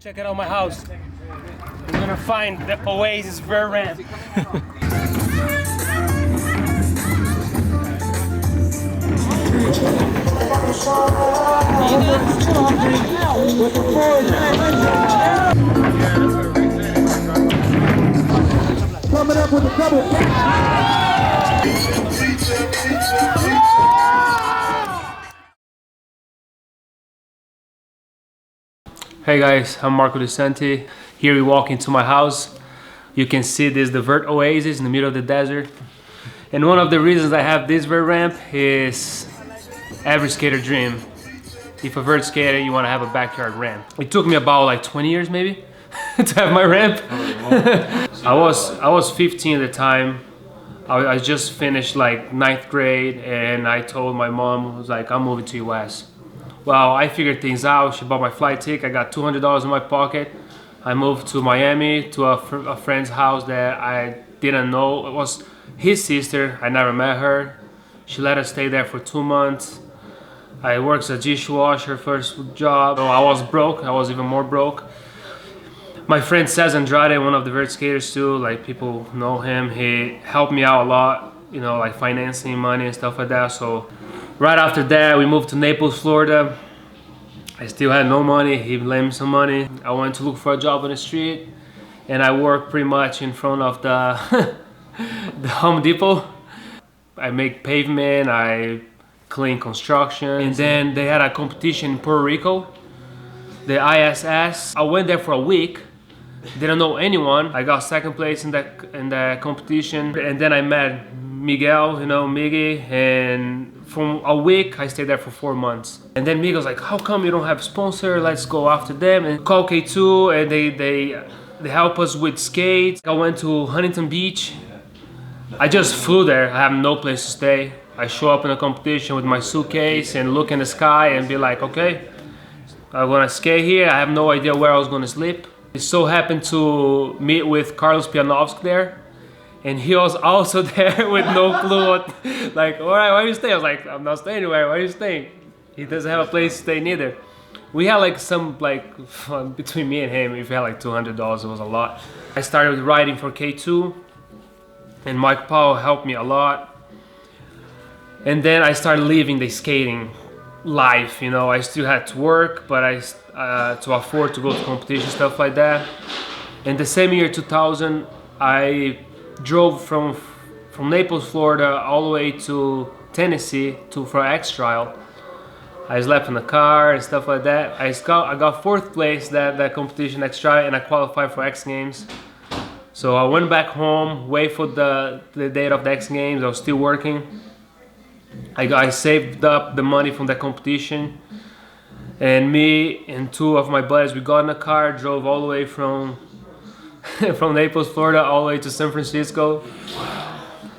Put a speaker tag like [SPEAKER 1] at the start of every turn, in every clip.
[SPEAKER 1] Check out my house. We're gonna find the Oasis vert ramp.
[SPEAKER 2] Coming up with a double.
[SPEAKER 1] Hey guys, I'm Santi. Here we walk into my house. You can see this the vert oasis in the middle of the desert. And one of the reasons I have this vert ramp is every skater dream. If a vert skater, you want to have a backyard ramp. It took me about like 20 years maybe to have my ramp. I was 15 at the time. I just finished like 9th grade and I told my mom, I was like, I'm moving to US. Well, I figured things out. She bought my flight ticket. I got $200 in my pocket. I moved to Miami to a friend's house that I didn't know. It was his sister. I never met her. She let us stay there for 2 months. I worked as a dishwasher, first job. So I was broke. I was even more broke. My friend Cez Andrade, one of the vert skaters too, like people know him. He helped me out a lot, you know, like financing money and stuff like that. So right after that, we moved to Naples, Florida. I still had no money. He lent me some money. I went to look for a job on the street, and I worked pretty much in front of the, the Home Depot. I make pavement, I clean construction, and then they had a competition in Puerto Rico, the ISS. I went there for a week. Didn't know anyone. I got second place in the competition, and then I met Miguel, you know, Miggy, and from a week I stayed there for 4 months. And then Miguel's like, how come you don't have sponsor? Let's go after them. And call K2 and they help us with skates. I went to Huntington Beach. I just flew there. I have no place to stay. I show up in a competition with my suitcase and look in the sky and be like, okay, I'm gonna skate here. I have no idea where I was gonna sleep. It so happened to meet with Carlos Pianovski there, and he was also there with no clue what, like, all right, where are you staying? I was like, I'm not staying anywhere, where are you staying? He doesn't have a place to stay neither. We had like some, like, between me and him, if we had like $200, it was a lot. I started riding for K2, and Mike Powell helped me a lot. And then I started leaving the skating life, you know. I still had to work, but to afford to go to competition, stuff like that. In the same year, 2000, I drove from Naples, Florida, all the way to Tennessee for X trial. I slept in the car and stuff like that. I got 4th place that competition X trial, and I qualified for X Games. So I went back home, wait for the date of the X Games. I was still working. I saved up the money from the competition, and me and 2 of my buddies, we got in a car, drove all the way from Naples, Florida, all the way to San Francisco.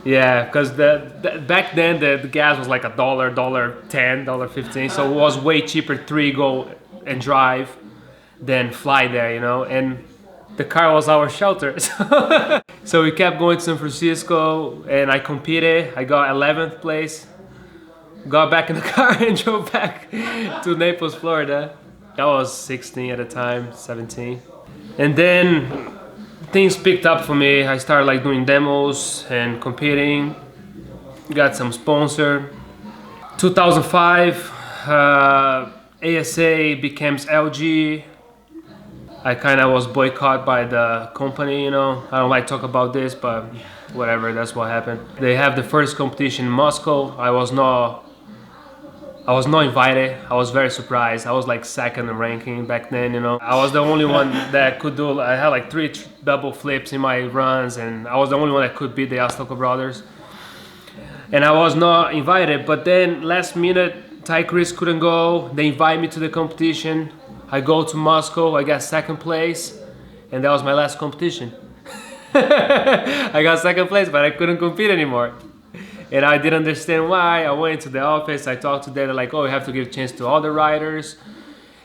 [SPEAKER 1] Yeah, because back then the gas was like $1, $1.10, $1.15, so it was way cheaper to go and drive than fly there, you know. And the car was our shelter. So we kept going to San Francisco, and I competed. I got 11th place. Got back in the car and drove back to Naples, Florida. I was 16 at the time, 17. And then things picked up for me. I started like doing demos and competing. Got some sponsor. 2005, ASA becomes LG. I kind of was boycotted by the company, you know. I don't like to talk about this, but whatever, that's what happened. They have the first competition in Moscow. I was not invited. I was very surprised. I was like 2nd in ranking back then, you know. I was the only one that could do, I had like 3 double flips in my runs, and I was the only one that could beat the Astoko brothers. And I was not invited, but then last minute, Ty Chris couldn't go. They invited me to the competition. I go to Moscow, I got 2nd place, and that was my last competition. I got 2nd place, but I couldn't compete anymore. And I didn't understand why. I went to the office, I talked to them, they're like, oh, you have to give a chance to other riders.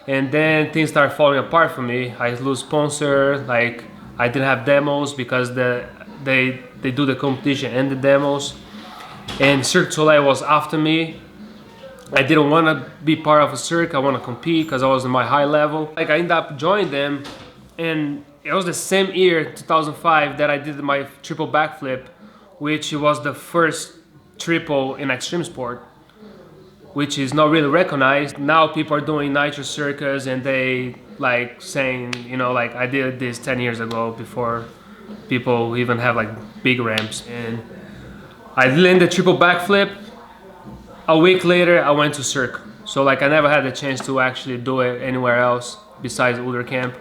[SPEAKER 1] And then things started falling apart for me. I lose sponsor, like I didn't have demos because they do the competition and the demos. And Cirque Du Soleil was after me. I didn't want to be part of a circuit. I want to compete because I was in my high level. Like I ended up joining them, and it was the same year, 2005, that I did my triple backflip, which was the first triple in extreme sport, which is not really recognized. Now people are doing nitro circus and they like saying, you know, like I did this 10 years ago before people even have like big ramps. And I landed the triple backflip. A week later, I went to Cirque. So like I never had the chance to actually do it anywhere else besides Ultra Camp.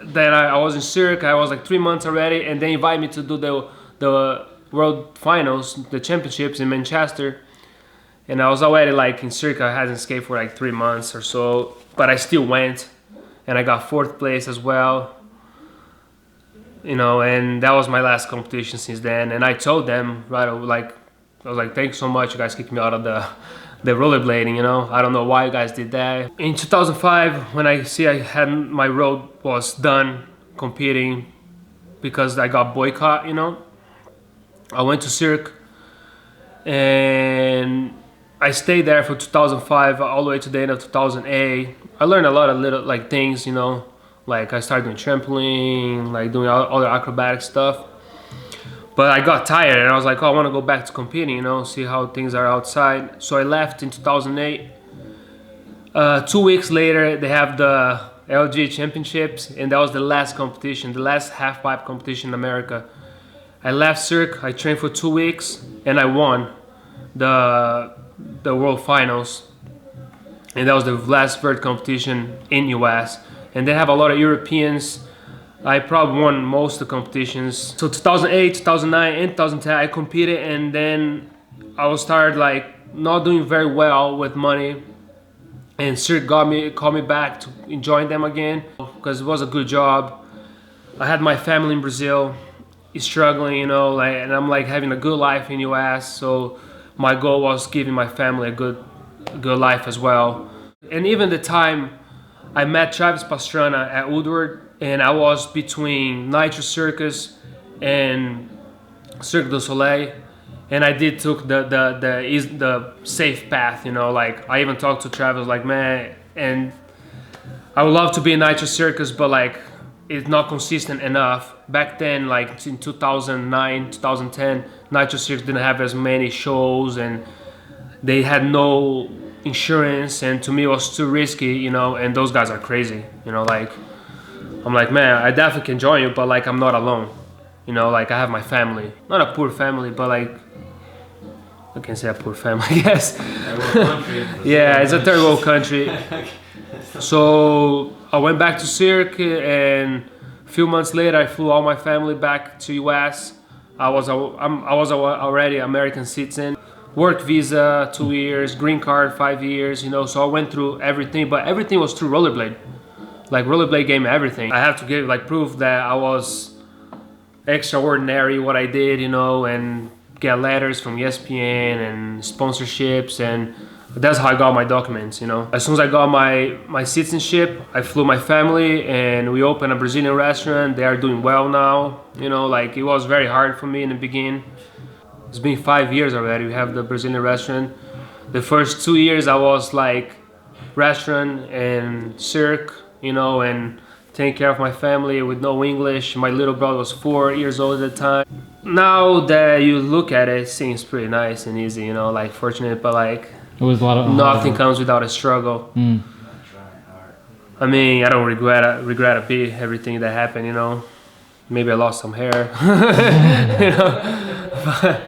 [SPEAKER 1] Then I was in Cirque. I was like 3 months already, and they invited me to do the World Finals, the championships in Manchester. And I was already like in Cirque. I hadn't skated for like 3 months or so, but I still went, and I got 4th place as well. You know, and that was my last competition since then. And I told them right away, like, I was like, thanks so much, you guys kicked me out of the rollerblading, you know. I don't know why you guys did that. In 2005, when I had my road was done competing because I got boycott, you know, I went to Cirque and I stayed there for 2005 all the way to the end of 2008. I learned a lot of little like things, you know, like I started doing trampoline, like doing all the acrobatic stuff. But I got tired and I was like, oh, I want to go back to competing, you know, see how things are outside. So I left in 2008. 2 weeks later, they have the LG championships, and that was the last competition, the last half pipe competition in America. I left Cirque, I trained for 2 weeks, and I won the World Finals. And that was the last vert competition in US. And they have a lot of Europeans. I probably won most of the competitions. So 2008, 2009, and 2010, I competed, and then I was started like not doing very well with money. And Cirque called me back to join them again because it was a good job. I had my family in Brazil, is struggling, you know, like, and I'm like having a good life in US. So my goal was giving my family a good life as well. And even the time I met Travis Pastrana at Woodward, and I was between Nitro Circus and Cirque du Soleil, and I did took the safe path, you know. Like I even talked to Travis, like, man, and I would love to be in Nitro Circus, but like it's not consistent enough. Back then, like in 2009, 2010, Nitro Circus didn't have as many shows, and they had no insurance, and to me it was too risky, you know. And those guys are crazy, you know. Like I'm like, man, I definitely can join you, but like I'm not alone, you know. Like I have my family, not a poor family, but like I can say a poor family, I guess. Yeah, it's a third world country. So I went back to Cirque, and a few months later, I flew all my family back to US. I was already American citizen. Work visa, 2 years, green card, 5 years, you know. So I went through everything, but everything was through rollerblade. Like rollerblade gave me everything. I have to give like proof that I was extraordinary what I did, you know, and get letters from ESPN and sponsorships, and that's how I got my documents, you know. As soon as I got my citizenship, I flew my family and we opened a Brazilian restaurant. They are doing well now, you know. Like it was very hard for me in the beginning. It's been 5 years already. We have the Brazilian restaurant. The first 2 years I was like restaurant and Cirque, you know, and taking care of my family with no English. My little brother was 4 years old at the time. Now that you look at it, it seems pretty nice and easy, you know, like fortunate, but like
[SPEAKER 3] it was a lot of
[SPEAKER 1] nothing comes without a struggle. I mean, I don't regret a bit everything that happened, you know. Maybe I lost some hair, you know.